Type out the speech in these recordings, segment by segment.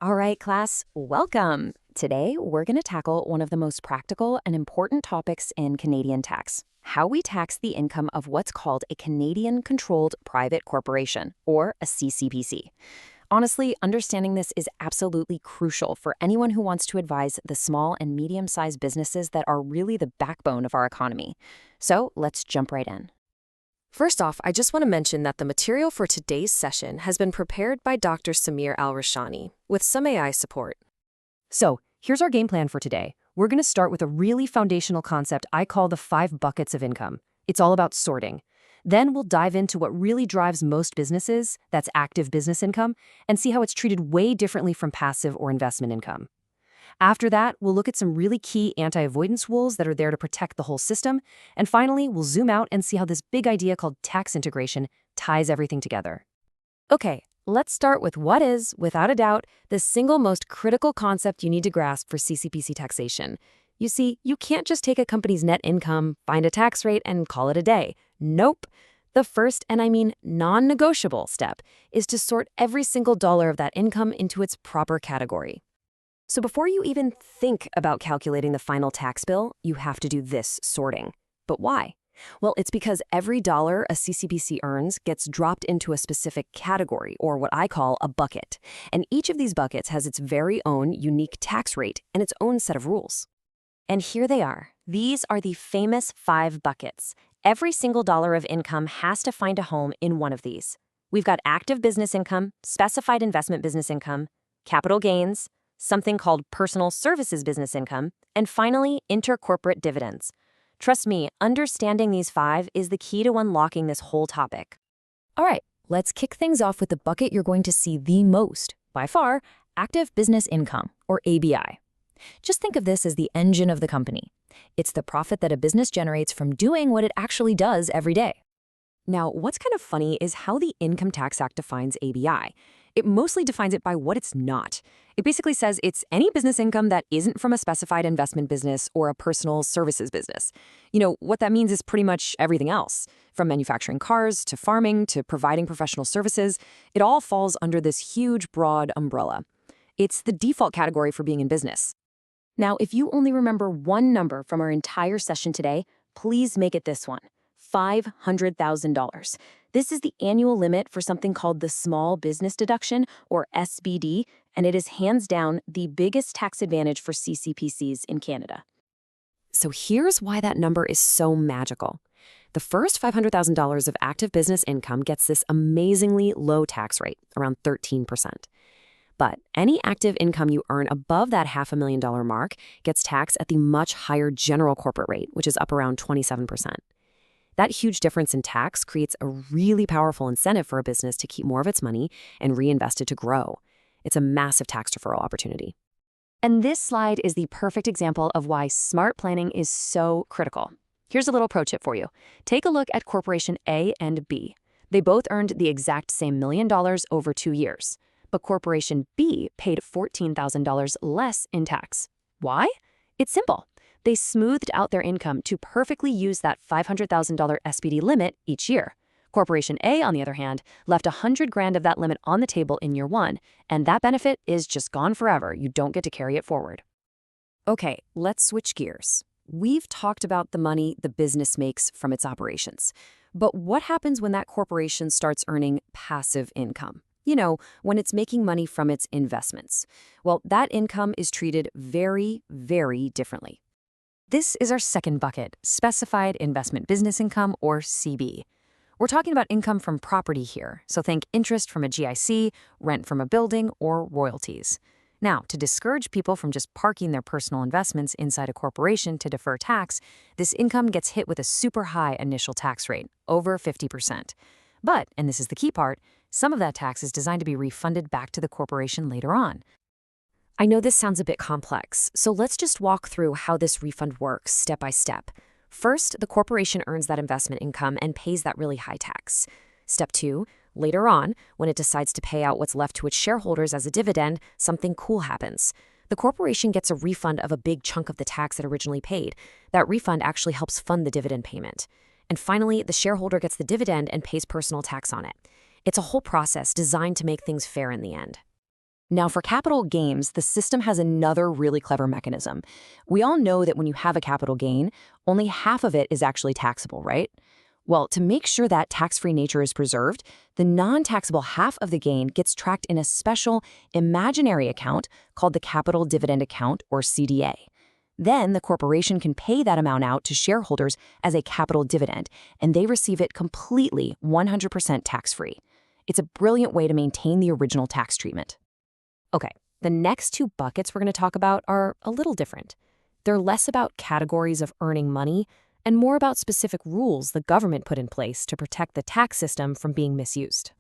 All right, class, welcome. Today, we're going to tackle one of the most practical and important topics in Canadian tax: how we tax the income of what's called a Canadian-controlled private corporation, or a CCPC. Honestly, understanding this is absolutely crucial for anyone who wants to advise the small and medium-sized businesses that are really the backbone of our economy. So let's jump right in. First off, I just want to mention that the material for today's session has been prepared by Dr. Samir Al-Rashani, with some AI support. So, here's our game plan for today. We're going to start with a really foundational concept I call the 5 buckets of income. It's all about sorting. Then we'll dive into what really drives most businesses, that's active business income, and see how it's treated way differently from passive or investment income. After that, we'll look at some really key anti-avoidance rules that are there to protect the whole system. And finally, we'll zoom out and see how this big idea called tax integration ties everything together. Okay, let's start with what is, without a doubt, the single most critical concept you need to grasp for CCPC taxation. You see, you can't just take a company's net income, find a tax rate, and call it a day. Nope. The first, and I mean non-negotiable step, is to sort every single dollar of that income into its proper category. So before you even think about calculating the final tax bill, you have to do this sorting. But why? Well, it's because every dollar a CCPC earns gets dropped into a specific category, or what I call a bucket. And each of these buckets has its very own unique tax rate and its own set of rules. And here they are. These are the famous 5 buckets. Every single dollar of income has to find a home in one of these. We've got active business income, specified investment business income, capital gains, something called personal services business income, and finally, intercorporate dividends. Trust me, understanding these 5 is the key to unlocking this whole topic. All right, let's kick things off with the bucket you're going to see the most, by far, active business income, or ABI. Just think of this as the engine of the company. It's the profit that a business generates from doing what it actually does every day. Now, what's kind of funny is how the Income Tax Act defines ABI. It mostly defines it by what it's not. It basically says it's any business income that isn't from a specified investment business or a personal services business. You know, what that means is pretty much everything else. From manufacturing cars to farming to providing professional services, it all falls under this huge, broad umbrella. It's the default category for being in business. Now, if you only remember one number from our entire session today, please make it this one: $500,000. This is the annual limit for something called the Small Business Deduction, or SBD, and it is hands down the biggest tax advantage for CCPCs in Canada. So here's why that number is so magical. The first $500,000 of active business income gets this amazingly low tax rate, around 13%. But any active income you earn above that $500,000 mark gets taxed at the much higher general corporate rate, which is up around 27%. That huge difference in tax creates a really powerful incentive for a business to keep more of its money and reinvest it to grow. It's a massive tax deferral opportunity. And this slide is the perfect example of why smart planning is so critical. Here's a little pro tip for you. Take a look at Corporation A and B. They both earned the exact same $1 million over 2 years. But Corporation B paid $14,000 less in tax. Why? It's simple. They smoothed out their income to perfectly use that $500,000 SBD limit each year. Corporation A, on the other hand, left $100,000 of that limit on the table in year 1, and that benefit is just gone forever. You don't get to carry it forward. Okay, let's switch gears. We've talked about the money the business makes from its operations. But what happens when that corporation starts earning passive income? You know, when it's making money from its investments. Well, that income is treated very, very differently. This is our second bucket, specified investment business income, or CB. We're talking about income from property here, so think interest from a GIC, rent from a building, or royalties. Now, to discourage people from just parking their personal investments inside a corporation to defer tax, this income gets hit with a super high initial tax rate, over 50%. But, and this is the key part, some of that tax is designed to be refunded back to the corporation later on. I know this sounds a bit complex, so let's just walk through how this refund works step by step. First, the corporation earns that investment income and pays that really high tax. Step 2, later on, when it decides to pay out what's left to its shareholders as a dividend, something cool happens. The corporation gets a refund of a big chunk of the tax it originally paid. That refund actually helps fund the dividend payment. And finally, the shareholder gets the dividend and pays personal tax on it. It's a whole process designed to make things fair in the end. Now, for capital gains, the system has another really clever mechanism. We all know that when you have a capital gain, only half of it is actually taxable, right? Well, to make sure that tax-free nature is preserved, the non-taxable half of the gain gets tracked in a special imaginary account called the capital dividend account, or CDA. Then the corporation can pay that amount out to shareholders as a capital dividend, and they receive it completely 100% tax-free. It's a brilliant way to maintain the original tax treatment. Okay, the next two buckets we're going to talk about are a little different. They're less about categories of earning money and more about specific rules the government put in place to protect the tax system from being misused.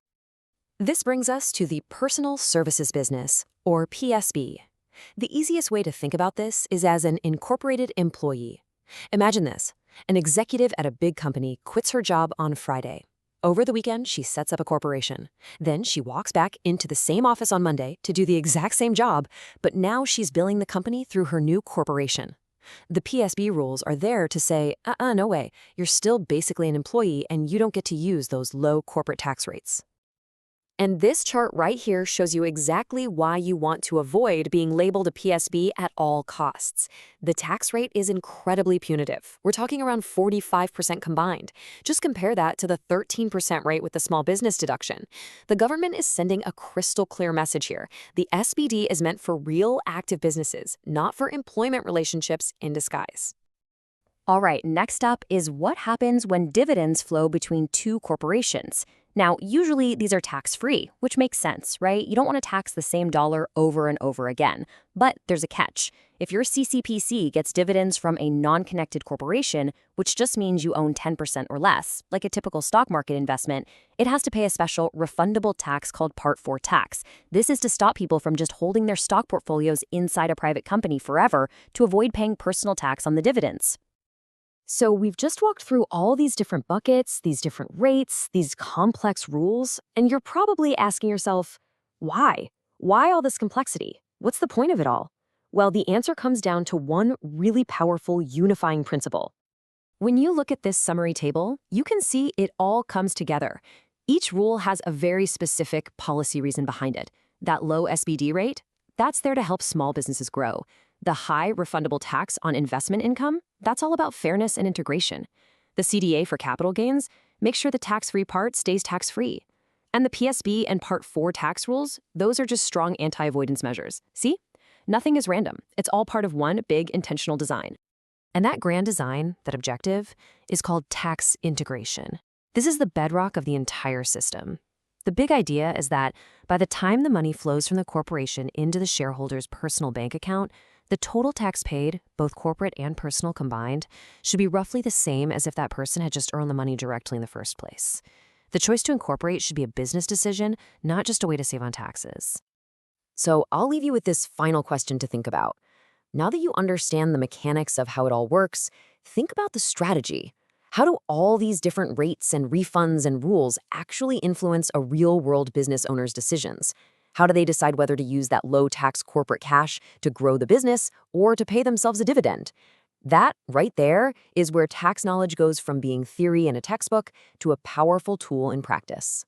This brings us to the personal services business, or PSB. The easiest way to think about this is as an incorporated employee. Imagine this: an executive at a big company quits her job on Friday. Over the weekend, she sets up a corporation. Then she walks back into the same office on Monday to do the exact same job, but now she's billing the company through her new corporation. The PSB rules are there to say, no way, you're still basically an employee and you don't get to use those low corporate tax rates. And this chart right here shows you exactly why you want to avoid being labeled a PSB at all costs. The tax rate is incredibly punitive. We're talking around 45% combined. Just compare that to the 13% rate with the small business deduction. The government is sending a crystal clear message here. The SBD is meant for real active businesses, not for employment relationships in disguise. All right, next up is what happens when dividends flow between two corporations. Now, usually these are tax-free, which makes sense, right? You don't want to tax the same dollar over and over again. But there's a catch. If your CCPC gets dividends from a non-connected corporation, which just means you own 10% or less, like a typical stock market investment, it has to pay a special refundable tax called Part 4 tax. This is to stop people from just holding their stock portfolios inside a private company forever to avoid paying personal tax on the dividends. So we've just walked through all these different buckets, these different rates, these complex rules, and you're probably asking yourself, why? Why all this complexity? What's the point of it all? Well, the answer comes down to one really powerful unifying principle. When you look at this summary table, you can see it all comes together. Each rule has a very specific policy reason behind it. That low SBD rate, that's there to help small businesses grow. The high refundable tax on investment income, that's all about fairness and integration. The CDA for capital gains, make sure the tax-free part stays tax-free. And the PSB and Part 4 tax rules, those are just strong anti-avoidance measures. See? Nothing is random. It's all part of one big intentional design. And that grand design, that objective, is called tax integration. This is the bedrock of the entire system. The big idea is that by the time the money flows from the corporation into the shareholder's personal bank account, the total tax paid, both corporate and personal combined, should be roughly the same as if that person had just earned the money directly in the first place. The choice to incorporate should be a business decision, not just a way to save on taxes. So I'll leave you with this final question to think about. Now that you understand the mechanics of how it all works, think about the strategy. How do all these different rates and refunds and rules actually influence a real-world business owner's decisions? How do they decide whether to use that low-tax corporate cash to grow the business or to pay themselves a dividend? That, right there, is where tax knowledge goes from being theory in a textbook to a powerful tool in practice.